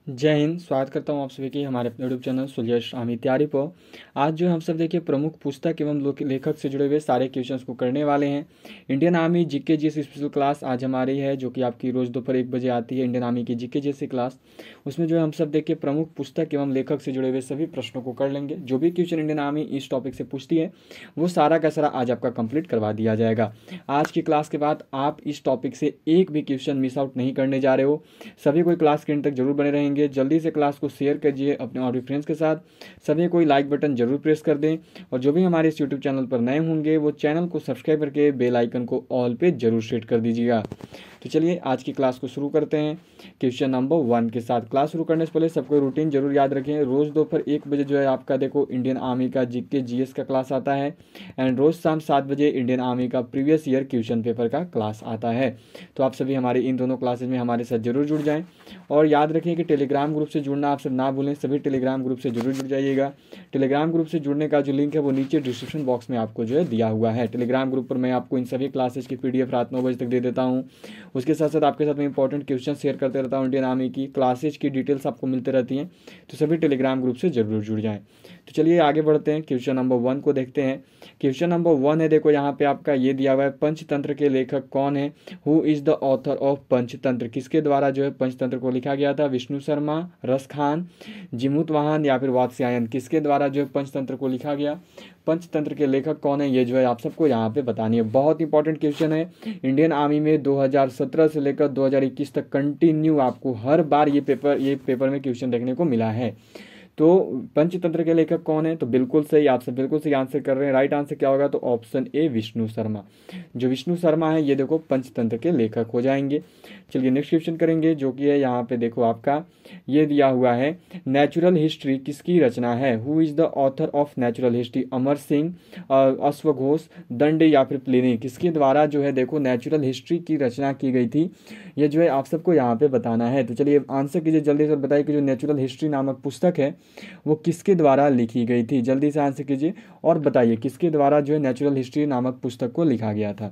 जय हिंद। स्वागत करता हूँ आप सभी की हमारे अपने यूट्यूब चैनल सुलझ आमी तैयारी पर। आज जो हम सब देखिए प्रमुख पुस्तक एवं लेखक से जुड़े हुए सारे क्वेश्चंस को करने वाले हैं। Indian army GK GS special class आज हमारी है, जो कि आपकी रोज़ दोपहर 1 बजे आती है। इंडियन आर्मी की जीके जीएस क्लास, उसमें जो है हम सब देखिए प्रमुख पुस्तक एवं लेखक से जुड़े हुए सभी प्रश्नों को कर लेंगे। जो भी क्वेश्चन इंडियन आर्मी इस टॉपिक से पूछती है वो सारा का सारा आज आपका कंप्लीट करवा दिया जाएगा। आज की क्लास के बाद आप इस टॉपिक से एक भी क्वेश्चन मिस आउट नहीं करने जा रहे हो। सभी कोई क्लास के एंड तक जरूर बने रहेंगे। जल्दी से क्लास को शेयर कीजिए अपने और भी फ्रेंड्स के साथ। सभी कोई लाइक बटन जरूर प्रेस कर दें, और जो भी हमारे इस यूट्यूब चैनल पर नए होंगे वो चैनल को सब्सक्राइब करके बेल आइकन को ऑल पे जरूर सेट कर दीजिएगा। तो चलिए आज की क्लास को शुरू करते हैं क्वेश्चन नंबर 1 के साथ। क्लास शुरू करने से पहले सबको रूटीन जरूर याद रखें। रोज़ दोपहर 1 बजे जो है आपका देखो इंडियन आर्मी का जीके जीएस का क्लास आता है, एंड रोज़ शाम 7 बजे इंडियन आर्मी का प्रीवियस ईयर क्वेश्चन पेपर का क्लास आता है। तो आप सभी हमारे इन दोनों क्लासेज में हमारे साथ जरूर जुड़ जाएं, और याद रखें कि टेलीग्राम ग्रुप से जुड़ना आप सब ना भूलें। सभी टेलीग्राम ग्रुप से जरूर जुड़ जाइएगा। टेलीग्राम ग्रुप से जुड़ने का जो लिंक है वो नीचे डिस्क्रिप्शन बॉक्स में आपको जो है दिया हुआ है। टेलीग्राम ग्रुप पर मैं आपको इन सभी क्लासेज की पीडीएफ रात 9 बजे तक दे देता हूँ। उसके साथ साथ आपके साथ मैं इंपॉर्टेंट क्वेश्चन शेयर करते रहता हूँ। इंडियन आर्मी की क्लासेज की डिटेल्स आपको मिलती रहती हैं, तो सभी टेलीग्राम ग्रुप से जरूर जुड़ जाएं। तो चलिए आगे बढ़ते हैं, क्वेश्चन नंबर 1 को देखते हैं। क्वेश्चन नंबर 1 है, देखो यहाँ पे आपका ये दिया हुआ है, पंचतंत्र के लेखक कौन है? Who is the author of Panchatantra? किसके द्वारा जो है पंचतंत्र को लिखा गया था? विष्णु शर्मा, रस खान, जिमुतवाहन या फिर वात्स्यायन? किसके द्वारा जो है पंचतंत्र को लिखा गया? पंचतंत्र के लेखक कौन है, ये जो है आप सबको यहाँ पे बतानी है। बहुत इंपॉर्टेंट क्वेश्चन है। इंडियन आर्मी में 2017 से लेकर 2021 तक कंटिन्यू आपको हर बार ये पेपर में क्वेश्चन देखने को मिला है। तो पंचतंत्र के लेखक कौन है? तो बिल्कुल सही, आप सब बिल्कुल सही आंसर कर रहे हैं। राइट आंसर क्या होगा? तो ऑप्शन ए विष्णु शर्मा। जो विष्णु शर्मा है ये देखो पंचतंत्र के लेखक हो जाएंगे। चलिए नेक्स्ट क्वेश्चन करेंगे, जो कि है यहाँ पे देखो आपका ये दिया हुआ है, नेचुरल हिस्ट्री किसकी रचना है? Who is the author of natural history? Amar Singh, अश्वघोष, दंड या फिर प्लिनी? किसके द्वारा जो है देखो नेचुरल हिस्ट्री की रचना की गई थी, ये जो है आप सबको यहाँ पे बताना है। तो चलिए आंसर कीजिए जल्दी से, बताइए कि जो नेचुरल हिस्ट्री नामक पुस्तक है वो किसके द्वारा लिखी गई थी? जल्दी से आंसर कीजिए और बताइए किसके द्वारा जो है नेचुरल हिस्ट्री नामक पुस्तक को लिखा गया था।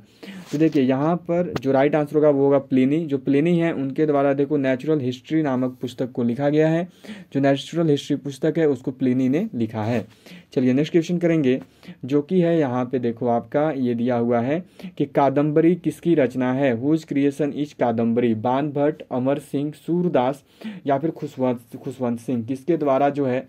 तो देखिए यहाँ पर जो राइट आंसर होगा वो होगा प्लिनी। जो प्लिनी है उनके द्वारा देखो नेचुरल हिस्ट्री नामक पुस्तक को लिखा गया है। जो नेचुरल हिस्ट्री पुस्तक है उसको प्लिनी ने लिखा है। चलिए नेक्स्ट क्वेश्चन करेंगे, जो कि है यहाँ पे देखो आपका ये दिया हुआ है कि कादम्बरी किसकी रचना है? Whose creation is Kadambari? Bana Bhatta, Amar Singh, Surdas या फिर खुशवंत सिंह? किसके द्वारा जो है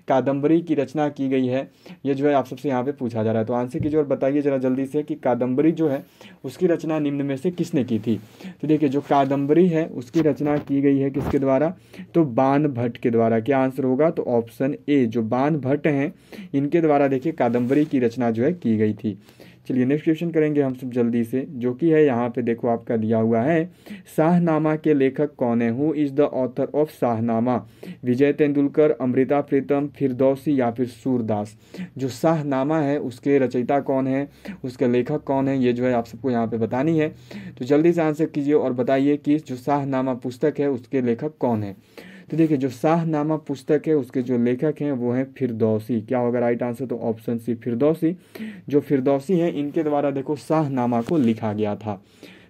कादम्बरी की रचना की गई है, ये जो है आप सबसे यहाँ पे पूछा जा रहा है। तो आंसर कीजिए और बताइए जरा जल्दी से कि कादम्बरी जो है उसकी रचना निम्न में से किसने की थी? तो देखिए जो कादम्बरी है उसकी रचना की गई है किसके द्वारा? तो बाण भट्ट के द्वारा। क्या आंसर होगा? तो ऑप्शन ए, जो बाण भट्ट हैं इनके द्वारा देखिए कादम्बरी की रचना जो है की गई थी। चलिए नेक्स्ट क्वेश्चन करेंगे हम सब जल्दी से, जो कि है यहाँ पे देखो आपका दिया हुआ है, शाहनामा के लेखक कौन है? Who is the author of Shahnama? Vijay Tendulkar, Amrita Pritam, Firdausi या फिर सूरदास? जो शाहनामा है उसके रचयिता कौन है, उसके लेखक कौन है, ये जो है आप सबको यहाँ पे बतानी है। तो जल्दी से आंसर कीजिए और बताइए कि जो शाहनामा पुस्तक है उसके लेखक कौन है। तो देखिए जो शाहनामा पुस्तक है उसके जो लेखक हैं वो हैं फिरदौसी। क्या होगा राइट आंसर? तो ऑप्शन सी फिरदौसी। जो फिरदौसी हैं इनके द्वारा देखो शाहनामा को लिखा गया था।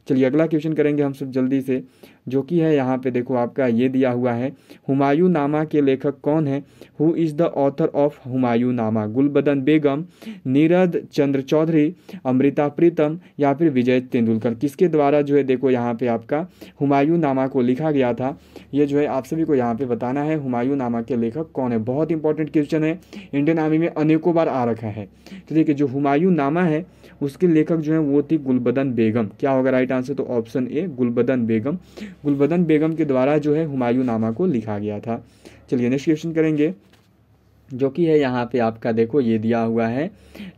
चलिए अगला क्वेश्चन करेंगे हम सब जल्दी से, जो कि है यहाँ पे देखो आपका ये दिया हुआ है, हुमायूं नामा के लेखक कौन है? Who is the author of Humayun नामा? गुलबदन बेगम, नीरद चंद्र चौधरी, अमृता प्रीतम या फिर विजय तेंदुलकर? किसके द्वारा जो है देखो यहाँ पे आपका हुमायूं नामा को लिखा गया था, ये जो है आप सभी को यहाँ पे बताना है। हुमायूं नामा के लेखक कौन है? बहुत इंपॉर्टेंट क्वेश्चन है, इंडियन आर्मी में अनेकों बार आ रखा है। तो देखिए जो हुमायूं नामा है उसके लेखक जो है वो थी गुलबदन बेगम। क्या होगा राइट आंसर? तो ऑप्शन ए गुलबदन बेगम। गुलबदन बेगम के द्वारा जो है हुमायूं नामा को लिखा गया था। चलिए नेक्स्ट क्वेश्चन करेंगे, जो कि है यहाँ पे आपका देखो ये दिया हुआ है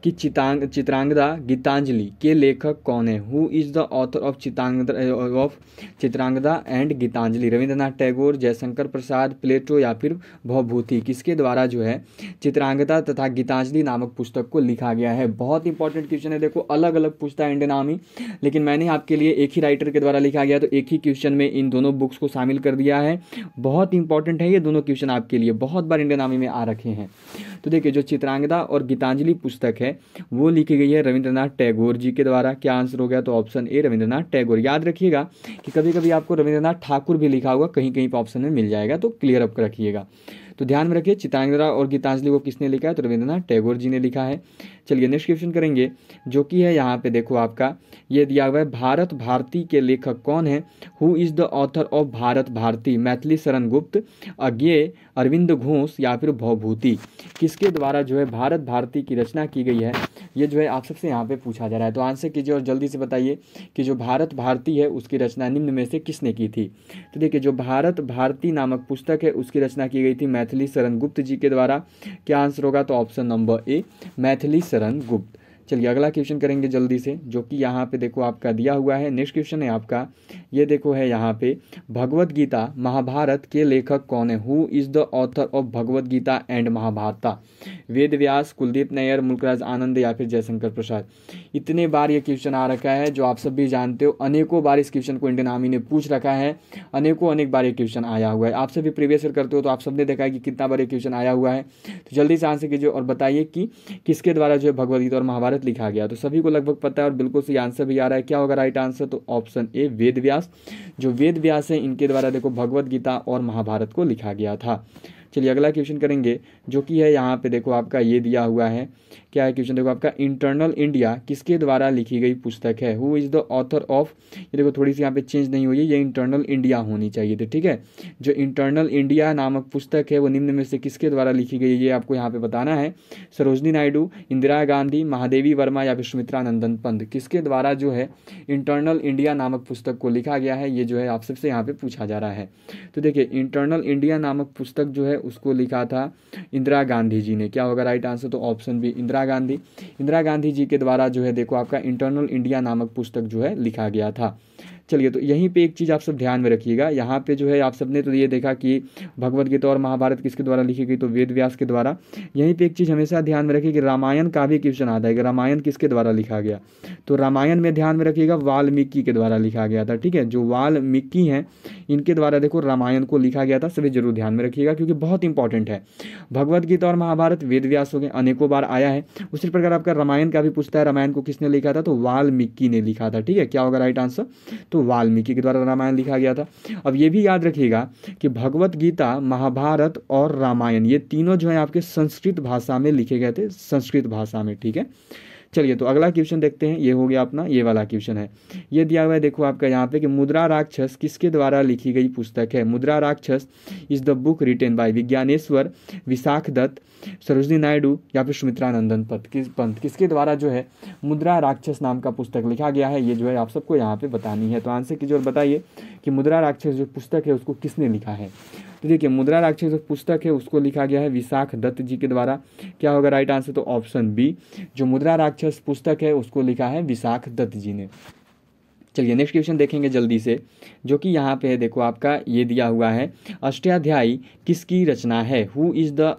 कि चित्रांगदा गीतांजलि के लेखक कौन है? Who is the author of Chitrangada and Gitanjali? Rabindranath Tagore, Jaishankar Prasad, Plato या फिर भवभूति? किसके द्वारा जो है चित्रांगदा तथा गीतांजलि नामक पुस्तक को लिखा गया है? बहुत इंपॉर्टेंट क्वेश्चन है। देखो अलग अलग पूछता है इंडियन आर्मी, लेकिन मैंने आपके लिए एक ही राइटर के द्वारा लिखा गया, तो एक ही क्वेश्चन में इन दोनों बुक्स को शामिल कर दिया है। बहुत इंपॉर्टेंट है ये दोनों क्वेश्चन आपके लिए, बहुत बार इंडियन आर्मी में आ रखे हैं। हैं। तो देखिए जो चित्रांगदा और गीतांजलि पुस्तक है वो लिखी गई है रविंद्रनाथ टैगोर जी के द्वारा। क्या आंसर हो गया? तो ऑप्शन ए रविंद्रनाथ टैगोर। याद रखिएगा कि कभी कभी आपको रविंद्रनाथ ठाकुर भी लिखा होगा, कहीं कहीं पर ऑप्शन में मिल जाएगा, तो क्लियर अप रखिएगा। तो ध्यान में रखिए चित्रांगदा और गीतांजलि को किसने लिखा है? तो रविंद्रनाथ टैगोर जी ने लिखा है। चलिए नेक्स्ट क्वेश्चन करेंगे, जो कि है यहाँ पे देखो आपका ये दिया हुआ है, भारत भारती के लेखक कौन है? Who is the author of Bharat Bharati? Maithili Sharan Gupt, अज्ञेय, अरविंद घोष या फिर भवभूति? किसके द्वारा जो है भारत भारती की रचना की गई है, ये जो है आप सबसे यहाँ पे पूछा जा रहा है। तो आंसर कीजिए और जल्दी से बताइए कि जो भारत भारती है उसकी रचना निम्न में से किसने की थी? तो देखिए जो भारत भारती नामक पुस्तक है उसकी रचना की गई थी मैथिली शरण गुप्त जी के द्वारा। क्या आंसर होगा? तो option number A Maithili Sharan गुप्त। चलिए अगला क्वेश्चन करेंगे जल्दी से, जो कि यहाँ पे देखो आपका दिया हुआ है। नेक्स्ट क्वेश्चन है आपका, ये देखो है यहाँ पे, भगवत गीता महाभारत के लेखक कौन है? Who is the author of Bhagavad Gita and Mahabharata? Ved Vyas, Kuldip Nayar, Mulk Raj Anand या फिर जयशंकर प्रसाद? इतने बार ये क्वेश्चन आ रखा है जो आप सब भी जानते हो, अनेकों बार इस क्वेश्चन को इंडियन आर्मी ने पूछ रखा है, अनेक बार ये क्वेश्चन आया हुआ है। आप सभी प्रीवियस ईयर करते हो तो आप सबने देखा है कि कितना बार ये क्वेश्चन आया हुआ है। तो जल्दी से आंसर कीजिए और बताइए कि किसके द्वारा जो है भगवत गीता और महाभारत लिखा गया। तो सभी को लगभग पता है और बिल्कुल सही आंसर भी आ रहा है। क्या होगा राइट आंसर? तो ऑप्शन ए वेद व्यास। जो वेद व्यास है इनके द्वारा देखो भगवत गीता और महाभारत को लिखा गया था। चलिए अगला क्वेश्चन करेंगे, जो कि है यहाँ पे देखो आपका ये दिया हुआ है। क्या है क्वेश्चन? देखो आपका इंटरनल इंडिया किसके द्वारा लिखी गई पुस्तक है? Who is the author of? ये देखो थोड़ी सी यहाँ पे चेंज नहीं हुई है, ये इंटरनल इंडिया होनी चाहिए थी, ठीक है। जो इंटरनल इंडिया नामक पुस्तक है वो निम्न में से किसके द्वारा लिखी गई है, ये आपको यहाँ पे बताना है। सरोजनी नायडू, इंदिरा गांधी, महादेवी वर्मा या फिर सुमित्रा नंदन पंत? किसके द्वारा जो है इंटरनल इंडिया नामक पुस्तक को लिखा गया है, ये जो है आप सबसे यहाँ पे पूछा जा रहा है। तो देखिए इंटरनल इंडिया नामक पुस्तक जो है उसको लिखा था इंदिरा गांधी जी ने। क्या होगा राइट आंसर? तो ऑप्शन बी इंदिरा गांधी। इंदिरा गांधी जी के द्वारा जो है देखो आपका इंटरनल इंडिया नामक पुस्तक जो है लिखा गया था। चलिए तो यहीं पे एक चीज़ आप सब ध्यान में रखिएगा, यहाँ पे जो है आप सबने तो ये देखा कि भगवत गीता और महाभारत किसके द्वारा लिखी गई? तो वेद व्यास के द्वारा। यहीं पे एक चीज़ हमेशा ध्यान में रखिए कि रामायण का भी क्वेश्चन आता है कि रामायण किसके द्वारा लिखा गया? तो रामायण में ध्यान में रखिएगा वाल्मीकि के द्वारा लिखा गया था, ठीक है। जो वाल्मीकि हैं इनके द्वारा देखो रामायण को लिखा गया था, सभी जरूर ध्यान में रखिएगा क्योंकि बहुत इंपॉर्टेंट है। भगवत गीता और महाभारत वेद व्यास हो गए, अनेकों बार आया है। उसी प्रकार आपका रामायण का भी पूछता है, रामायण को किसने लिखा था? तो वाल्मीकि ने लिखा था, ठीक है। क्या होगा राइट आंसर? तो वाल्मीकि के द्वारा रामायण लिखा गया था। अब ये भी याद रखिएगा कि भगवत गीता, महाभारत और रामायण ये तीनों जो है आपके संस्कृत भाषा में लिखे गए थे, संस्कृत भाषा में, ठीक है। चलिए तो अगला क्वेश्चन देखते हैं, ये हो गया अपना ये वाला क्वेश्चन है। ये दिया हुआ है देखो आपका यहाँ पे कि मुद्रा राक्षस किसके द्वारा लिखी गई पुस्तक है? Mudrarakshasa is the book written by Vijnaneshwara, Vishakhadatta, Sarojini Naidu या फिर सुमित्रा नंदन पंत? किसके द्वारा जो है मुद्रा राक्षस नाम का पुस्तक लिखा गया है, ये जो है आप सबको यहाँ पे बतानी है। तो आंसर कीजिए और बताइए कि मुद्रा राक्षस जो पुस्तक है उसको किसने लिखा है? तो देखिए मुद्रा राक्षस जो पुस्तक है उसको लिखा गया है विशाख दत्त जी के द्वारा। क्या होगा राइट आंसर? तो ऑप्शन बी, जो मुद्रा राक्षस पुस्तक है उसको लिखा है विशाख दत्त जी ने। चलिए नेक्स्ट क्वेश्चन देखेंगे जल्दी से, जो कि यहाँ पे है देखो आपका ये दिया हुआ है, अष्टाध्यायी किसकी रचना है? Who is the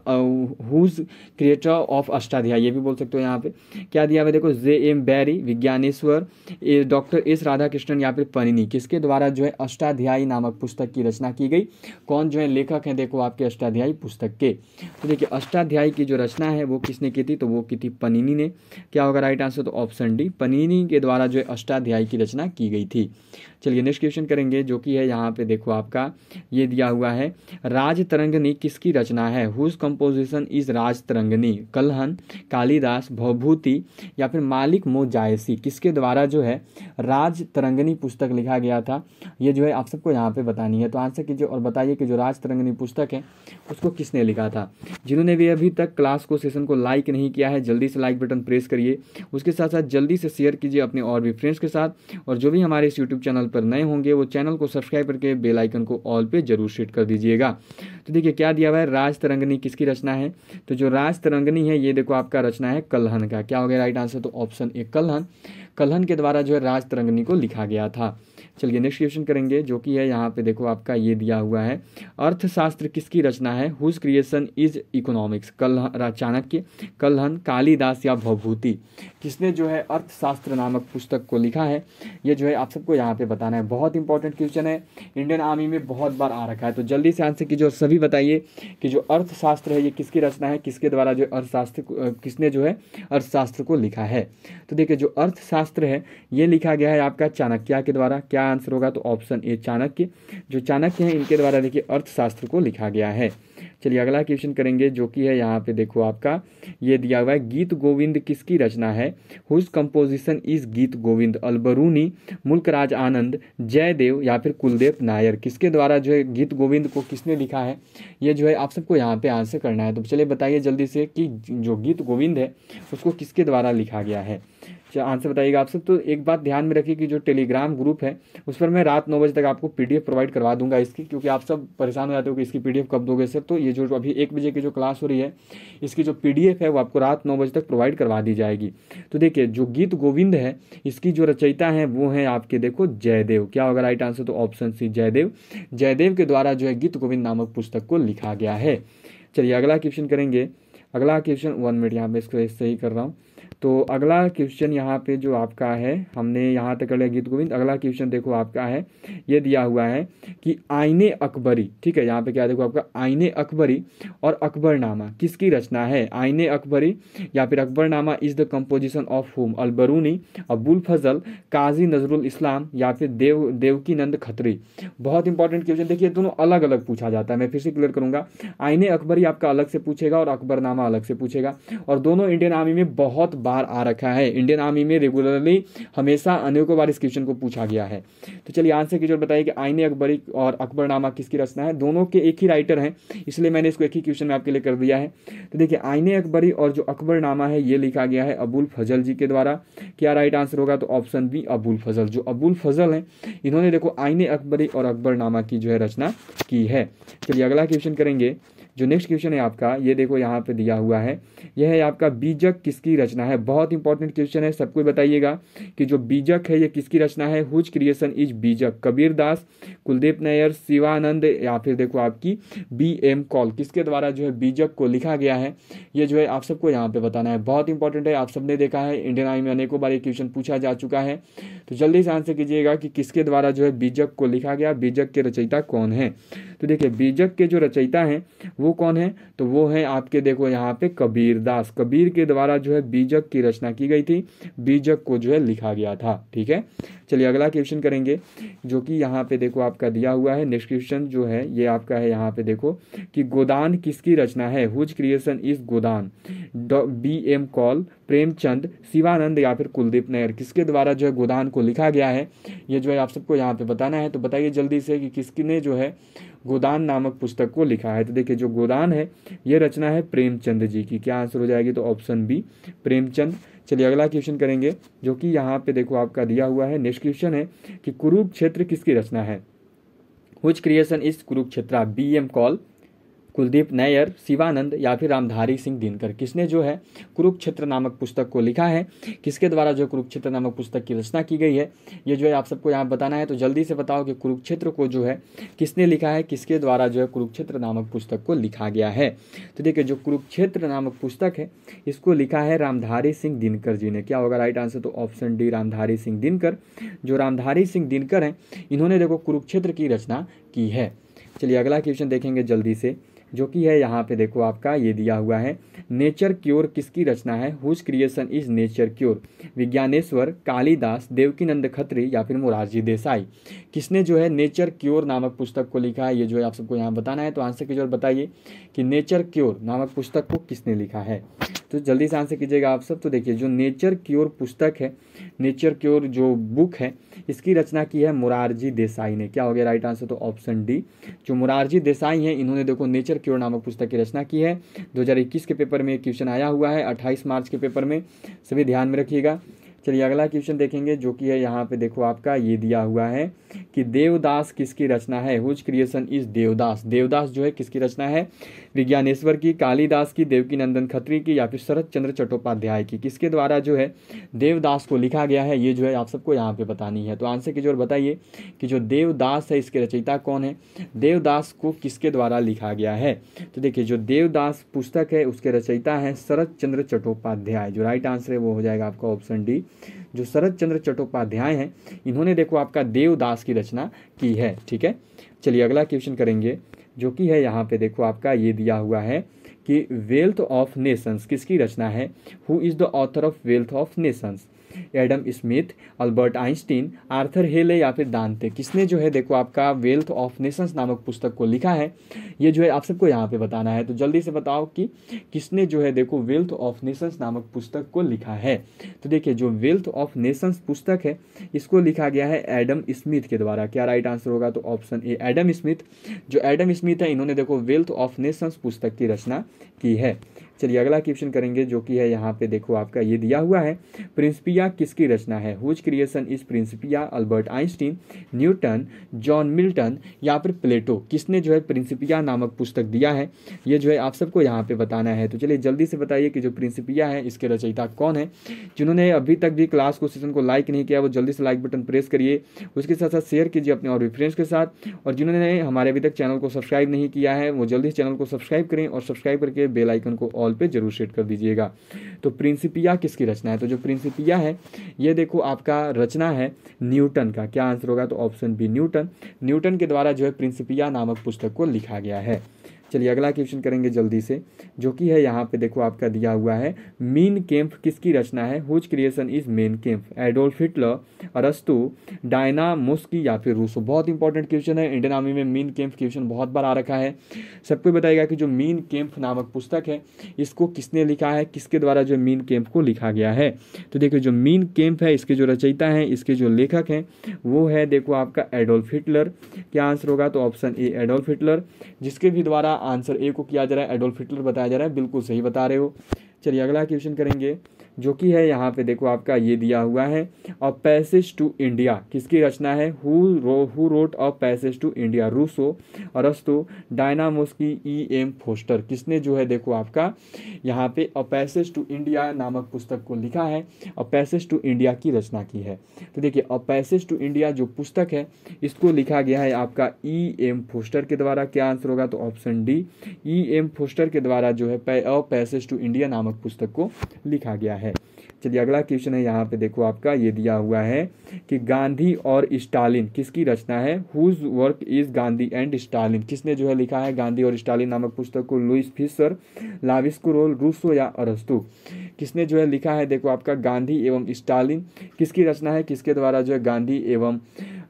whose creator of Ashtadhyayi? ये भी बोल सकते हो यहाँ पे। क्या दिया हुआ है देखो, J.M. बैरी, विज्ञानेश्वर, डॉक्टर एस राधाकृष्णन या फिर पनिनी? किसके द्वारा जो है अष्टाध्यायी नामक पुस्तक की रचना की गई? कौन जो है लेखक है देखो आपके अष्टाध्यायी पुस्तक के? तो देखिए अष्टाध्यायी की जो रचना है वो किसने की थी? तो वो की थी पनिनी ने। क्या होगा राइट आंसर? तो ऑप्शन डी, पनिनी के द्वारा जो है अष्टाध्यायी की रचना की गई थी। चलिए नेक्स्ट क्वेश्चन करेंगे, जो कि है यहाँ पे देखो आपका ये दिया हुआ है, राजतरंगिणी किसकी रचना है? Whose composition is Rajatarangini? Kalhana, Kalidasa, Bhavabhuti या फिर मालिक मोजायसी? किसके द्वारा जो है राजतरंगिणी पुस्तक लिखा गया था, ये जो है आप सबको यहाँ पे बतानी है। तो आंसर कीजिए और बताइए कि जो राजतरंगिणी पुस्तक है उसको किसने लिखा था। जिन्होंने भी अभी तक क्लास को सेशन को लाइक नहीं किया है जल्दी से लाइक बटन प्रेस करिए, उसके साथ साथ जल्दी से शेयर कीजिए अपने और भी फ्रेंड्स के साथ, और जो भी हमारे इस यूट्यूब चैनल पर नए होंगे वो चैनल को सब्सक्राइब करके बेल आइकन को ऑल पे जरूर सेट कर दीजिएगा। तो देखिए क्या दिया हुआ है, राजतरंगिणी किसकी रचना है? तो जो राजतरंगिणी है ये देखो आपका रचना है कल्हन का। क्या हो गया राइट आंसर? तो ऑप्शन ए कल्हन। कल्हन के द्वारा जो है राजतरंगिणी को लिखा गया था। चलिए नेक्स्ट क्वेश्चन करेंगे, जो कि है यहाँ पे देखो आपका ये दिया हुआ है, अर्थशास्त्र किसकी रचना है? Whose creation is economics? Kalhana, Chanakya, Kalhana, Kalidasa या भवभूति? किसने जो है अर्थशास्त्र नामक पुस्तक को लिखा है, ये जो है आप सबको यहाँ पे बताना है। बहुत इंपॉर्टेंट क्वेश्चन है, इंडियन आर्मी में बहुत बार आ रखा है, तो जल्दी से आंसर कीजिए और सभी अभी बताइए कि जो अर्थशास्त्र है ये किसकी रचना है, किसके द्वारा जो अर्थशास्त्र किसने जो है अर्थशास्त्र को लिखा है। तो देखिए जो अर्थशास्त्र है ये लिखा गया है आपका चाणक्य के द्वारा। क्या आंसर होगा, तो ऑप्शन ए चाणक्य। जो चाणक्य हैं इनके द्वारा देखिए अर्थशास्त्र को लिखा गया है। चलिए अगला क्वेश्चन करेंगे जो कि है यहाँ पे देखो आपका ये दिया हुआ है, गीत गोविंद किसकी रचना है, हुज कंपोजिशन इज गीत गोविंद, अलबरूनी, मुल्कराज आनंद, जयदेव या फिर कुलदीप नायर, किसके द्वारा जो है गीत गोविंद को किसने लिखा है, ये जो है आप सबको यहाँ पे आंसर करना है। तो चलिए बताइए जल्दी से कि जो गीत गोविंद है उसको किसके द्वारा लिखा गया है, आंसर बताइएगा आप सब। तो एक बात ध्यान में रखिए कि जो टेलीग्राम ग्रुप है उस पर मैं रात 9 बजे तक आपको पीडीएफ प्रोवाइड करवा दूंगा इसकी, क्योंकि आप सब परेशान हो जाते हो कि इसकी पीडीएफ कब दोगे सर। तो ये जो अभी 1 बजे की जो क्लास हो रही है इसकी जो पीडीएफ है वो आपको रात 9 बजे तक प्रोवाइड करवा दी जाएगी। तो देखिए जो गीत गोविंद है इसकी जो रचयिता है वो है आपके देखो जयदेव। क्या होगा राइट आंसर, तो ऑप्शन सी जयदेव। जयदेव के द्वारा जो है गीत गोविंद नामक पुस्तक को लिखा गया है। चलिए अगला क्वेश्चन करेंगे। अगला क्वेश्चन 1 मिनट यहाँ पे इसको सही कर रहा हूँ। तो अगला क्वेश्चन यहाँ पे जो आपका है हमने यहाँ तक कर लिया गीत गोविंद। अगला क्वेश्चन देखो आपका है ये दिया हुआ है कि आईने अकबरी, ठीक है, यहाँ पे क्या देखो आपका आईने अकबरी और अकबरनामा किसकी रचना है। आईने अकबरी या फिर Akbarnama is the composition of हुम, अलबरूनी, अबुल फजल, काजी नजरुल इस्लाम या फिर देवकी नंद खत्री। बहुत इंपॉर्टेंट क्वेश्चन, देखिए दोनों अलग अलग पूछा जाता है। मैं फिर से क्लियर करूंगा, आईने अकबरी आपका अलग से पूछेगा और अकबरनामा अलग से पूछेगा, और दोनों इंडियन आर्मी में बहुत बार आ रखा है। इंडियन आर्मी में रेगुलरली हमेशा अनेकों बार इस क्वेश्चन को पूछा गया है। तो चलिए आंसर की जो बताइए कि आईने अकबरी और अकबरनामा किसकी रचना है। दोनों के एक ही राइटर हैं इसलिए मैंने इसको एक ही क्वेश्चन में आपके लिए कर दिया है। तो देखिए आईने अकबरी और जो अकबरनामा है ये लिखा गया है अबुल फजल जी के द्वारा। क्या राइट आंसर होगा, तो ऑप्शन बी अबुल फजल। जो अबुल फजल हैं इन्होंने देखो आईने अकबरी और अकबरनामा की जो है रचना की है। चलिए अगला क्वेश्चन करेंगे। जो नेक्स्ट क्वेश्चन है आपका ये देखो यहाँ पे दिया हुआ है, यह है आपका बीजक किसकी रचना है। बहुत इंपॉर्टेंट क्वेश्चन है, सबको बताइएगा कि जो बीजक है ये किसकी रचना है। हुज क्रिएशन इज बीजक, कबीर दास, कुलदीप नैयर, शिवानंद या फिर देखो आपकी BM कॉल, किसके द्वारा जो है बीजक को लिखा गया है, ये जो है आप सबको यहाँ पे बताना है। बहुत इंपॉर्टेंट है, आप सबने देखा है इंडियन आर्मी में अनेकों बार ये क्वेश्चन पूछा जा चुका है। तो जल्दी से आंसर कीजिएगा कि किसके द्वारा जो है बीजक को लिखा गया, बीजक के रचयिता कौन है। तो देखिए बीजक के जो रचयिता हैं वो कौन है, तो वो है आपके देखो यहाँ पे कबीर दास। कबीर के द्वारा जो है बीजक की रचना की गई थी, बीजक को जो है लिखा गया था। ठीक है, चलिए अगला क्वेश्चन करेंगे जो कि यहाँ पे देखो आपका दिया हुआ है। नेक्स्ट क्वेश्चन जो है ये आपका है यहाँ पे देखो कि गोदान किसकी रचना है। Whose creation is Godan, BM Kaul, Premchand, Shivanand या फिर कुलदीप नैयर, किसके द्वारा जो है गोदान को लिखा गया है, ये जो है आप सबको यहाँ पे बताना है। तो बताइए जल्दी से कि किसने जो है गोदान नामक पुस्तक को लिखा है। तो देखिए जो गोदान है ये रचना है प्रेमचंद जी की। क्या आंसर हो जाएगी, तो ऑप्शन बी प्रेमचंद। चलिए अगला क्वेश्चन करेंगे जो कि यहाँ पे देखो आपका दिया हुआ है। नेक्स्ट क्वेश्चन है कि कुरुक्षेत्र किसकी रचना है। Whose creation is Kurukshetra, BM Kaul, Kuldeep Nayar, Shivanand या फिर रामधारी सिंह दिनकर, किसने जो है कुरुक्षेत्र नामक पुस्तक को लिखा है, किसके द्वारा जो कुरुक्षेत्र नामक पुस्तक की रचना की गई है, ये जो है आप सबको यहाँ बताना है। तो जल्दी से बताओ कि कुरुक्षेत्र को जो है किसने लिखा है, किसके द्वारा जो है कुरुक्षेत्र नामक पुस्तक को लिखा गया है। तो देखिए जो कुरुक्षेत्र नामक पुस्तक है इसको लिखा है रामधारी सिंह दिनकर जी ने। क्या होगा राइट आंसर, तो ऑप्शन डी रामधारी सिंह दिनकर। जो रामधारी सिंह दिनकर हैं इन्होंने देखो कुरुक्षेत्र की रचना की है। चलिए अगला क्वेश्चन देखेंगे जल्दी से जो कि है यहाँ पे देखो आपका ये दिया हुआ है, नेचर क्योर किसकी रचना है। Whose creation is nature cure, Vijnaneshwar, Kalidas, Devkinand Khatri या फिर मोरारजी देसाई, किसने जो है नेचर क्योर नामक पुस्तक को लिखा है, ये जो है आप सबको यहाँ बताना है। तो आंसर की जरूर बताइए कि नेचर क्योर नामक पुस्तक को किसने लिखा है। तो जल्दी से आंसर कीजिएगा आप सब। तो देखिए जो नेचर क्योर पुस्तक है, नेचर क्योर जो बुक है इसकी रचना की है मोरारजी देसाई ने। क्या हो गया राइट आंसर, तो ऑप्शन डी। जो मोरारजी देसाई हैं इन्होंने देखो नेचर क्योर नामक पुस्तक की रचना की है। 2021 के पेपर में क्वेश्चन आया हुआ है, 28 मार्च के पेपर में, सभी ध्यान में रखिएगा। चलिए अगला क्वेश्चन देखेंगे जो कि है यहाँ पे देखो आपका ये दिया हुआ है कि देवदास किसकी रचना है। Whose creation is Devdas, Devdas जो है किसकी रचना है, विज्ञानेश्वर की, कालिदास की, देवकीनंदन खत्री की या फिर शरत चंद्र चट्टोपाध्याय की, किसके द्वारा जो है देवदास को लिखा गया है, ये जो है आप सबको यहाँ पे बतानी है। तो आंसर की जोर बताइए कि जो देवदास है इसके रचयिता कौन है, देवदास को किसके द्वारा लिखा गया है। तो देखिए जो देवदास पुस्तक है उसके रचयिता है शरत चंद्र चट्टोपाध्याय। जो राइट आंसर है वो हो जाएगा आपका ऑप्शन डी। जो शरत चंद्र चट्टोपाध्याय हैं इन्होंने देखो आपका देवदास की रचना की है। ठीक है, चलिए अगला क्वेश्चन करेंगे जो कि है यहाँ पे देखो आपका ये दिया हुआ है कि वेल्थ ऑफ नेशंस किसकी रचना है, who is the author of wealth of Nations, Adam Smith, Albert Einstein, Arthur हेले या फिर दांते, किसने जो है देखो आपका वेल्थ ऑफ नेशंस नामक पुस्तक को लिखा है, ये जो है आप सबको यहाँ पे बताना है। तो जल्दी से बताओ कि किसने जो है देखो वेल्थ ऑफ नेशंस नामक पुस्तक को लिखा है। तो देखिए जो वेल्थ ऑफ नेशंस पुस्तक है इसको लिखा गया है एडम स्मिथ के द्वारा। क्या राइट आंसर होगा, तो ऑप्शन ए एडम स्मिथ। जो एडम स्मिथ है इन्होंने देखो वेल्थ ऑफ नेशंस पुस्तक की रचना की है। चलिए अगला क्वेश्चन करेंगे, जो कि है यहाँ पे देखो आपका ये दिया हुआ है, प्रिंसिपिया किसकी रचना है, whose creation is Principia, Albert Einstein, Newton, John Milton या फिर प्लेटो, किसने जो है प्रिंसिपिया नामक पुस्तक दिया है, ये जो है आप सबको यहाँ पे बताना है। तो चलिए जल्दी से बताइए कि जो प्रिंसिपिया है इसके रचयिता कौन है। जिन्होंने अभी तक भी क्लास को सेशन को लाइक नहीं किया वो जल्दी से लाइक बटन प्रेस करिए, उसके साथ साथ शेयर कीजिए अपने और भी फ्रेंड्स के साथ, और जिन्होंने हमारे अभी तक चैनल को सब्सक्राइब नहीं किया है वो जल्दी चैनल को सब्सक्राइब करें और सब्सक्राइब करके बेल आइकन को ऑल पे जरूर सेट कर दीजिएगा। तो प्रिंसिपिया किसकी रचना है, तो जो प्रिंसिपिया है ये देखो आपका रचना है न्यूटन का। क्या आंसर होगा, तो ऑप्शन बी न्यूटन। न्यूटन के द्वारा जो है प्रिंसिपिया नामक पुस्तक को लिखा गया है। चलिए अगला क्वेश्चन करेंगे जल्दी से, जो कि है यहाँ पे देखो आपका दिया हुआ है, मीन कैंप किसकी रचना है, whose creation is Mein Kampf, Adolf Hitler, अरस्तु, डायना मुस्की या फिर रूसो। बहुत इंपॉर्टेंट क्वेश्चन है, इंडियन आर्मी में मीन कैंप क्वेश्चन बहुत बार आ रखा है। सबको बताएगा कि जो मीन कैंप नामक पुस्तक है इसको किसने लिखा है, किसके द्वारा जो मीन कैंप को लिखा गया है। तो देखिए जो मीन कैंप है इसके जो रचयिता हैं, इसके जो लेखक हैं वो है देखो आपका एडोल्फ हिटलर। क्या आंसर होगा, तो ऑप्शन ए एडोल्फ हिटलर, जिसके भी द्वारा आंसर ए को किया जा रहा है एडोल्फ हिटलर बताया जा रहा है, बिल्कुल सही बता रहे हो। चलिए अगला क्वेश्चन करेंगे, जो कि है यहाँ पे देखो आपका ये दिया हुआ है, अ पैसेज टू इंडिया किसकी रचना है, who wrote a passage to India, Rousseau, अरस्तु, डायना मुस्की, E.M. फोस्टर, किसने जो है देखो आपका यहाँ पे अ पैसेज टू इंडिया नामक पुस्तक को लिखा है, अ पैसेज टू इंडिया की रचना की है। तो देखिए अ पैसेज टू इंडिया जो पुस्तक है इसको लिखा गया है आपका E.M. फोस्टर के द्वारा। क्या आंसर होगा, तो ऑप्शन डी E.M. फोस्टर के द्वारा जो है अ पैसेज टू इंडिया नामक पुस्तक को लिखा गया है। चलिए अगला क्वेश्चन है यहाँ पे देखो आपका ये दिया हुआ है कि गांधी और स्टालिन किसकी रचना है, whose work is Gandhi and Stalin, किसने जो है लिखा है गांधी और स्टालिन नामक पुस्तक को, लुइस फिशर, लाविस्कुरोल, रूसो या अरस्तु, किसने जो है लिखा है देखो आपका गांधी एवं स्टालिन, किसकी रचना है, किसके द्वारा जो है गांधी एवं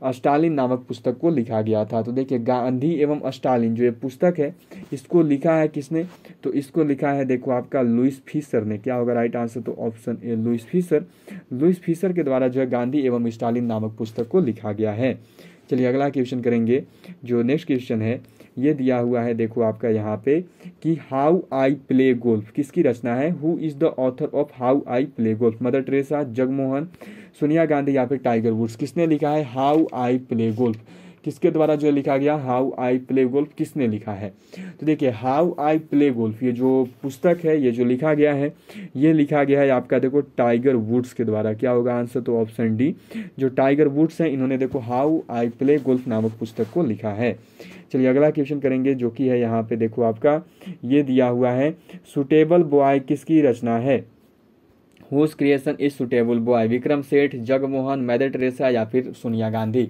स्टालिन नामक पुस्तक को लिखा गया था। तो देखिए गांधी एवं स्टालिन जो ये पुस्तक है इसको लिखा है किसने, तो इसको लिखा है देखो आपका लुइस फिशर ने। क्या होगा राइट आंसर, तो option A Louis Fischer. Louis Fischer के द्वारा जो है गांधी एवं स्टालिन नामक पुस्तक को लिखा गया है। चलिए अगला क्वेश्चन करेंगे, जो नेक्स्ट क्वेश्चन है ये दिया हुआ है देखो आपका यहाँ पे कि हाउ आई प्ले गोल्फ किसकी रचना है, who is the author of how I play golf, mother Teresa, Jagmohan, Sonia Gandhi या फिर टाइगर वुड्स, किसने लिखा है हाउ आई प्ले गोल्फ, किसके द्वारा जो लिखा गया हाउ आई प्ले गोल्फ किसने लिखा है। तो देखिए हाउ आई प्ले गोल्फ ये जो पुस्तक है ये जो लिखा गया है ये लिखा गया है आपका देखो टाइगर वुड्स के द्वारा। क्या होगा आंसर, तो ऑप्शन डी जो टाइगर वुड्स हैं इन्होंने देखो हाउ आई प्ले गोल्फ नामक पुस्तक को लिखा है। चलिए अगला क्वेश्चन करेंगे, जो कि है यहाँ पे देखो आपका ये दिया हुआ है, सुटेबल बॉय किसकी रचना है, whose creation is suitable boy, Vikram Seth, Jagmohan, mother Teresa या फिर सोनिया गांधी,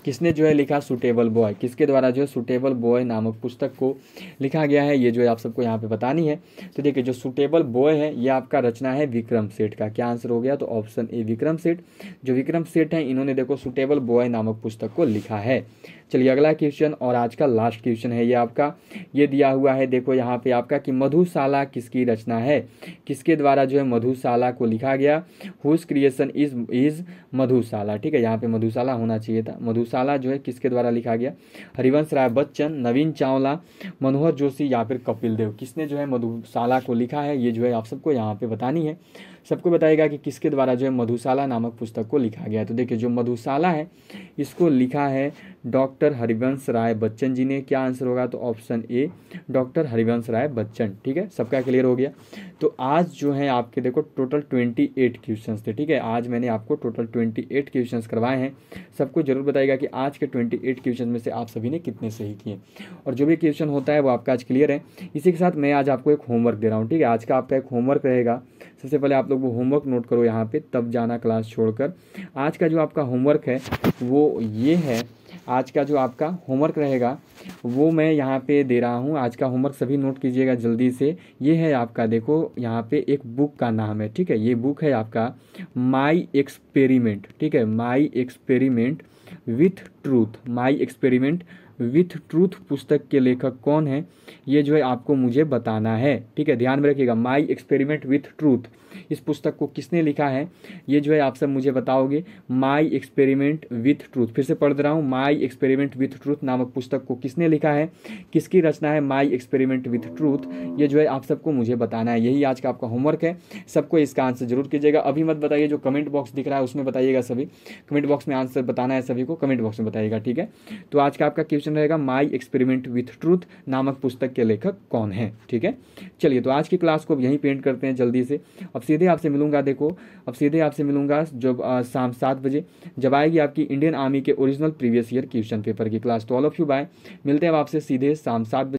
किसने जो है लिखा सुटेबल बॉय, किसके द्वारा जो है सुटेबल बॉय नामक पुस्तक को लिखा गया है, ये जो है आप सबको यहाँ पे बतानी है। तो देखिए जो सुटेबल बॉय है ये आपका रचना है विक्रम सेठ का। क्या आंसर हो गया, तो ऑप्शन ए विक्रम सेठ। जो विक्रम सेठ हैं इन्होंने देखो सुटेबल बॉय नामक पुस्तक को लिखा है। चलिए अगला क्वेश्चन और आज का लास्ट क्वेश्चन है ये आपका, ये दिया हुआ है देखो यहाँ पे आपका कि मधुशाला किसकी रचना है, किसके द्वारा जो है मधुशाला को लिखा गया, हुज क्रिएशन इज मधुशाला। ठीक है, यहाँ पे मधुशाला होना चाहिए था, मधुशाला जो है किसके द्वारा लिखा गया, हरिवंश राय बच्चन, नवीन चावला, मनोहर जोशी या फिर कपिल देव, किसने जो है मधुशाला को लिखा है, ये जो है आप सबको यहाँ पे बतानी है। सबको बताएगा कि किसके द्वारा जो है मधुशाला नामक पुस्तक को लिखा गया है। तो देखिए जो मधुशाला है इसको लिखा है डॉक्टर हरिवंश राय बच्चन जी ने। क्या आंसर होगा, तो ऑप्शन ए डॉक्टर हरिवंश राय बच्चन। ठीक है, सबका क्लियर हो गया। तो आज जो है आपके देखो टोटल 28 क्वेश्चंस थे। ठीक है, आज मैंने आपको टोटल 28 क्वेश्चंस करवाए हैं। सबको जरूर बताइएगा कि आज के 28 क्वेश्चन में से आप सभी ने कितने सही किए, और जो भी क्वेश्चन होता है वो आपका आज क्लियर है। इसी के साथ मैं आज आपको एक होमवर्क दे रहा हूँ। ठीक है, आज का आपका एक होमवर्क रहेगा। सबसे पहले आप लोग वो होमवर्क नोट करो यहाँ पे, तब जाना क्लास छोड़कर। आज का जो आपका होमवर्क है वो ये है आज का जो आपका होमवर्क रहेगा वो मैं यहाँ पे दे रहा हूँ। आज का होमवर्क सभी नोट कीजिएगा जल्दी से। ये है आपका, देखो यहाँ पे एक बुक का नाम है, ठीक है। ये बुक है आपका माई एक्सपेरिमेंट, ठीक है, my experiment with truth. My experiment with truth पुस्तक के लेखक कौन है, ये जो है आपको मुझे बताना है, ठीक है। ध्यान में रखिएगा, माई एक्सपेरिमेंट विथ ट्रूथ, इस पुस्तक को किसने लिखा है ये जो है आप सब मुझे बताओगे। माई एक्सपेरिमेंट विथ ट्रूथ, फिर से पढ़ दे रहा हूँ, माई एक्सपेरिमेंट विथ ट्रूथ नामक पुस्तक को किसने लिखा है, किसकी रचना है माई एक्सपेरिमेंट विथ ट्रूथ, ये जो है आप सबको मुझे बताना है। यही आज का आपका होमवर्क है। सबको इसका आंसर जरूर कीजिएगा। अभी मत बताइए, जो कमेंट बॉक्स दिख रहा है उसमें बताइएगा। सभी कमेंट बॉक्स में आंसर बताना है, सभी को कमेंट बॉक्स में बताइएगा, ठीक है। तो आज का आपका क्वेश्चन रहेगा माई एक्सपेरिमेंट विथ ट्रूथ नामक पुस्तक के लेखक कौन है, ठीक है। चलिए, तो आज की क्लास को यहीं पेंट करते हैं जल्दी से। अब सीधे आपसे मिलूंगा, देखो अब सीधे आपसे मिलूंगा जब शाम 7 बजे जब आएगी आपकी इंडियन आर्मी के original previous year question paper की क्लास। तो ऑल ऑफ यू बाय, मिलते हैं अब आपसे सीधे शाम 7 बजे।